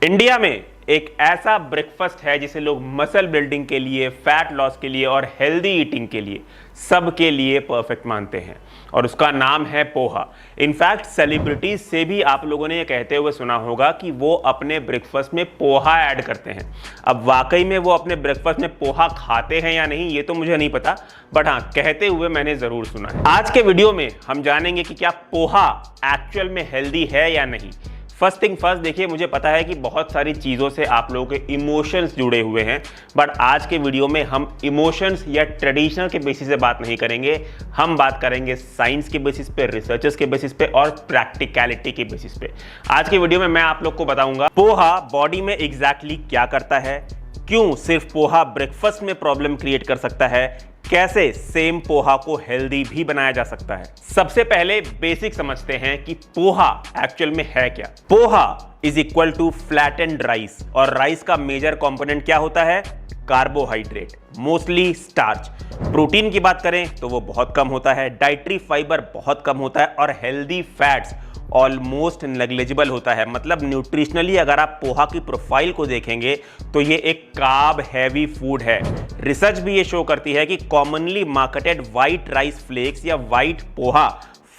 India में एक ऐसा ब्रेकफास्ट है जिसे लोग मसल बिल्डिंग के लिए, फैट लॉस के लिए और हेल्दी ईटिंग के लिए सबके लिए परफेक्ट मानते हैं और उसका नाम है पोहा। इनफैक्ट सेलिब्रिटीज से भी आप लोगों ने ये कहते हुए सुना होगा कि वो अपने ब्रेकफास्ट में पोहा ऐड करते हैं। अब वाकई में वो अपने ब्रेकफास्ट में पोहा खाते हैं या नहीं ये तो मुझे नहीं पता, बट हाँ कहते हुए मैंने जरूर सुना है। आज के वीडियो में हम जानेंगे कि क्या पोहा एक्चुअल में हेल्दी है या नहीं। फर्स्ट थिंग फर्स्ट, देखिए मुझे पता है कि बहुत सारी चीज़ों से आप लोगों के इमोशंस जुड़े हुए हैं, बट आज के वीडियो में हम इमोशंस या ट्रेडिशनल के बेसिस पे बात नहीं करेंगे। हम बात करेंगे साइंस के बेसिस पे, रिसर्चर्स के बेसिस पे और प्रैक्टिकलिटी के बेसिस पे। आज के वीडियो में मैं आप लोग को बताऊंगा पोहा बॉडी में एग्जैक्टली क्या करता है, क्यों सिर्फ पोहा ब्रेकफास्ट में प्रॉब्लम क्रिएट कर सकता है, कैसे सेम पोहा को हेल्दी भी बनाया जा सकता है। सबसे पहले बेसिक समझते हैं कि पोहा एक्चुअल में है क्या। Poha is equal to flattened rice, और राइस का मेजर कंपोनेंट क्या होता है? Carbohydrate, mostly starch. प्रोटीन की बात करें तो वो बहुत कम होता है, डाइटरी फाइबर बहुत कम होता है और हेल्दी फैट्स ऑलमोस्ट नेग्लिजिबल होता है। मतलब न्यूट्रिशनली अगर आप पोहा की प्रोफाइल को देखेंगे तो ये एक कार्ब हैवी फूड है। रिसर्च भी ये शो करती है कि commonly marketed white rice flakes या व्हाइट पोहा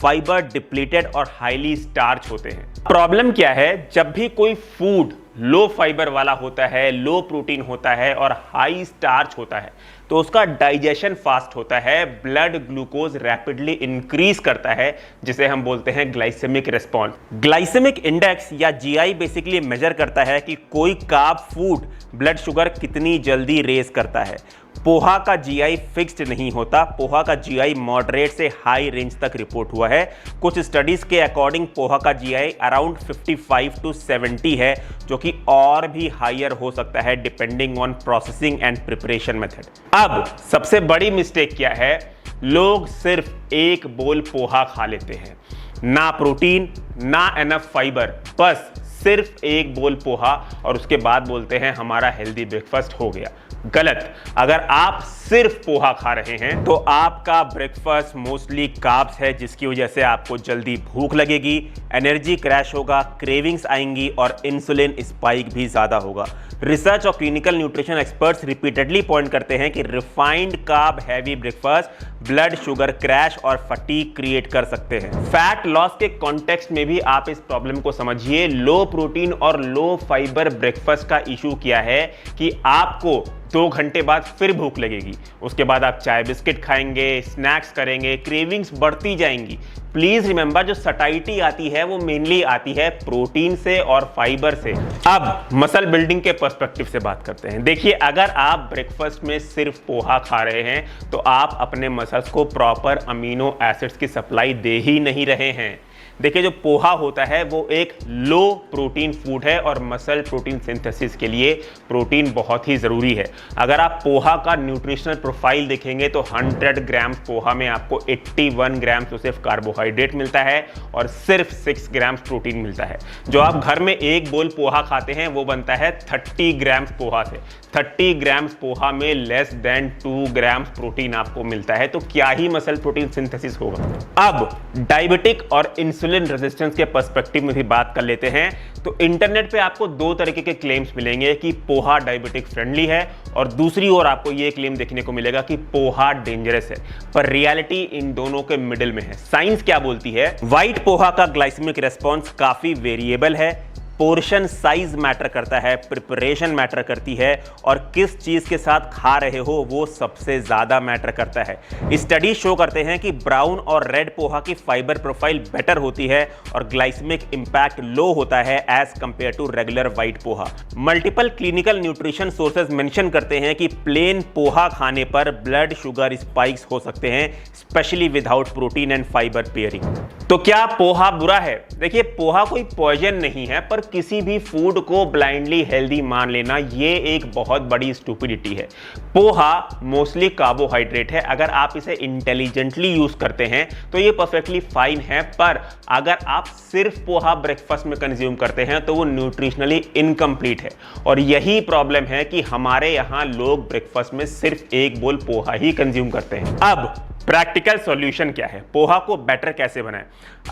फाइबर डिप्लीटेड और हाईली स्टार्च होते हैं। प्रॉब्लम क्या है? जब भी कोई फूड लो फाइबर वाला होता है, लो प्रोटीन होता है और हाई स्टार्च होता है तो उसका डाइजेशन फास्ट होता है, ब्लड ग्लूकोज रैपिडली इंक्रीज करता है, जिसे हम बोलते हैं ग्लाइसेमिक रिस्पॉन्स। ग्लाइसेमिक इंडेक्स या जीआई बेसिकली मेजर करता है कि कोई कार्ब फूड ब्लड शुगर कितनी जल्दी रेज करता है। पोहा का जीआई फिक्स्ड नहीं होता, पोहा का जीआई मॉडरेट से हाई रेंज तक रिपोर्ट हुआ है। कुछ स्टडीज के अकॉर्डिंग पोहा का जीआई अराउंड 55 to 70 है, जो कि और भी हायर हो सकता है depending on processing and preparation method. अब सबसे बड़ी मिस्टेक क्या है? लोग सिर्फ एक बोल पोहा खा लेते हैं, ना प्रोटीन ना एनफ फाइबर, बस सिर्फ एक बोल पोहा, और उसके बाद बोलते हैं हमारा हेल्दी ब्रेकफास्ट हो गया। गलत। अगर आप सिर्फ पोहा खा रहे हैं तो आपका ब्रेकफास्ट मोस्टली कार्ब्स है, जिसकी वजह से आपको जल्दी भूख लगेगी, एनर्जी क्रैश होगा, क्रेविंग्स आएंगी और इंसुलिन स्पाइक भी ज्यादा होगा। रिसर्च और clinical nutrition experts repeatedly point करते हैं कि refined carb heavy breakfast blood sugar crash और फटीग क्रिएट कर सकते हैं। फैट लॉस के कॉन्टेक्स्ट में भी आप इस प्रॉब्लम को समझिए। लो प्रोटीन और लो फाइबर ब्रेकफास्ट का इशू क्या है कि आपको 2 घंटे बाद फिर भूख लगेगी, उसके बाद आप चाय बिस्किट खाएंगे, स्नैक्स करेंगे, क्रेविंग्स बढ़ती जाएंगी। प्लीज रिमेंबर, जो सटाइटी आती है वो मेनली आती है प्रोटीन से और फाइबर से। अब मसल बिल्डिंग के पर्सपेक्टिव से बात करते हैं। देखिए, अगर आप ब्रेकफास्ट में सिर्फ पोहा खा रहे हैं तो आप अपने मसल्स को प्रॉपर अमीनो एसिड्स की सप्लाई दे ही नहीं रहे हैं। देखिए, जो पोहा होता है वो एक लो प्रोटीन फूड है और मसल प्रोटीन सिंथेसिस के लिए प्रोटीन बहुत ही ज़रूरी है। अगर आप पोहा का न्यूट्रिशनल प्रोफाइल देखेंगे तो 100 ग्राम पोहा में आपको 81 ग्राम तो सिर्फ कार्बोहाइड्रेट मिलता है और सिर्फ 6 ग्राम प्रोटीन मिलता है। जो आप घर में एक बोल पोहा खाते हैं वो बनता है 30 ग्राम पोहा से। 30 ग्राम पोहा में लेस देन 2 ग्राम प्रोटीन आपको मिलता है, तो क्या ही मसल प्रोटीन सिंथेसिस होगा। अब डायबिटिक और इंसुलिन रेजिस्टेंस के पर्सपेक्टिव में भी बात कर लेते हैं। तो इंटरनेट पे आपको 2 तरीके के क्लेम्स मिलेंगे कि पोहा डायबिटिक फ्रेंडली है, और दूसरी ओर आपको ये क्लेम देखने को मिलेगा कि पोहा डेंजरस है। पर रियलिटी इन दोनों के मिडिल में है। साइंस क्या बोलती है? व्हाइट पोहा का ग्लाइसेमिक रेस्पॉन्स काफी वेरिएबल है, पोर्शन साइज मैटर करता है, प्रिपरेशन मैटर करती है, और किस चीज के साथ खा रहे हो वो सबसे ज्यादा मैटर करता है। स्टडी शो करते हैं कि ब्राउन और रेड पोहा की फाइबर प्रोफाइल बेटर होती है और ग्लाइसेमिक इंपैक्ट लो होता है as compare to regular white poha. Multiple clinical nutrition sources mention करते हैं कि प्लेन पोहा खाने पर ब्लड शुगर स्पाइक्स हो सकते हैं, specially without protein and fibre pairing. तो क्या पोहा बुरा है? देखिए, पोहा कोई पॉइजन नहीं है, पर किसी भी फूड को ब्लाइंडली हेल्दी मान लेना ये एक बहुत बड़ी स्टूपिडिटी है। पोहा मोस्टली कार्बोहाइड्रेट है, अगर आप इसे इंटेलिजेंटली यूज करते हैं तो ये परफेक्टली फाइन है, पर अगर आप सिर्फ पोहा ब्रेकफास्ट में कंज्यूम करते हैं तो वो न्यूट्रिशनली इनकम्प्लीट है। और यही प्रॉब्लम है कि हमारे यहां लोग ब्रेकफास्ट में सिर्फ एक बोल पोहा ही कंज्यूम करते हैं। अब प्रैक्टिकल सॉल्यूशन क्या है, पोहा को बेटर कैसे बनाएं।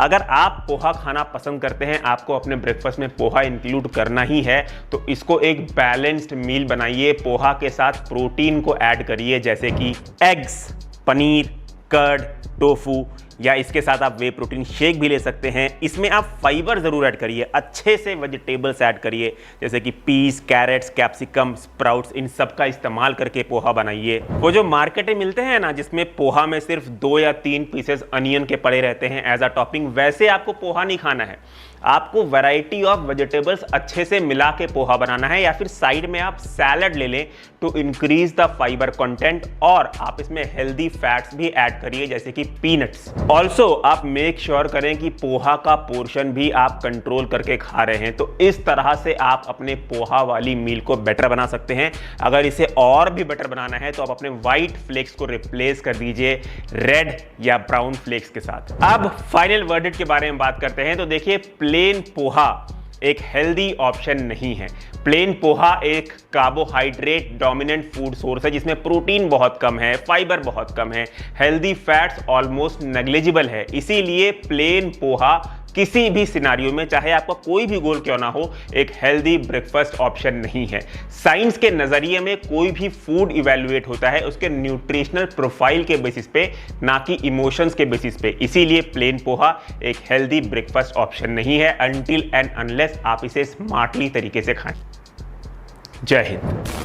अगर आप पोहा खाना पसंद करते हैं, आपको अपने ब्रेकफास्ट में पोहा इंक्लूड करना ही है, तो इसको एक बैलेंस्ड मील बनाइए। पोहा के साथ प्रोटीन को ऐड करिए, जैसे कि एग्स, पनीर, कर्ड, टोफू, या इसके साथ आप वे प्रोटीन शेक भी ले सकते हैं। इसमें आप फाइबर ज़रूर ऐड करिए, अच्छे से वेजिटेबल्स ऐड करिए, जैसे कि पीस, कैरेट्स, कैप्सिकम, स्प्राउट्स, इन सब का इस्तेमाल करके पोहा बनाइए। वो जो मार्केट में मिलते हैं ना, जिसमें पोहा में सिर्फ 2 या 3 पीसेस अनियन के पड़े रहते हैं एज अ टॉपिंग, वैसे आपको पोहा नहीं खाना है। आपको वैरायटी ऑफ वेजिटेबल्स अच्छे से मिला के पोहा बनाना है, या फिर साइड में आप सैलड ले लें to increase the fibre content, और आप इसमें हेल्दी फैट्स भी ऐड करिए, जैसे कि पीनट्स। ऑल्सो आप मेक श्योर करें कि पोहा का पोर्शन भी आप कंट्रोल करके खा रहे हैं। तो इस तरह से आप अपने पोहा वाली मील को बेटर बना सकते हैं। अगर इसे और भी बेटर बनाना है तो आप अपने व्हाइट फ्लेक्स को रिप्लेस कर दीजिए रेड या ब्राउन फ्लेक्स के साथ। अब फाइनल वर्डिक्ट के बारे में बात करते हैं। तो देखिए, प्लेन पोहा एक हेल्दी ऑप्शन नहीं है। प्लेन पोहा एक कार्बोहाइड्रेट डोमिनेंट फूड सोर्स है, जिसमें प्रोटीन बहुत कम है, फाइबर बहुत कम है, हेल्दी फैट्स ऑलमोस्ट नेग्लिजिबल है। इसीलिए प्लेन पोहा किसी भी सिनारियो में, चाहे आपका कोई भी गोल क्यों ना हो, एक हेल्दी ब्रेकफास्ट ऑप्शन नहीं है। साइंस के नजरिए में कोई भी फूड इवैल्यूएट होता है उसके न्यूट्रिशनल प्रोफाइल के बेसिस पे, ना कि इमोशंस के बेसिस पे। इसीलिए प्लेन पोहा एक हेल्दी ब्रेकफास्ट ऑप्शन नहीं है, अनटिल एंड अनलेस आप इसे स्मार्टली तरीके से खाएं। जय हिंद।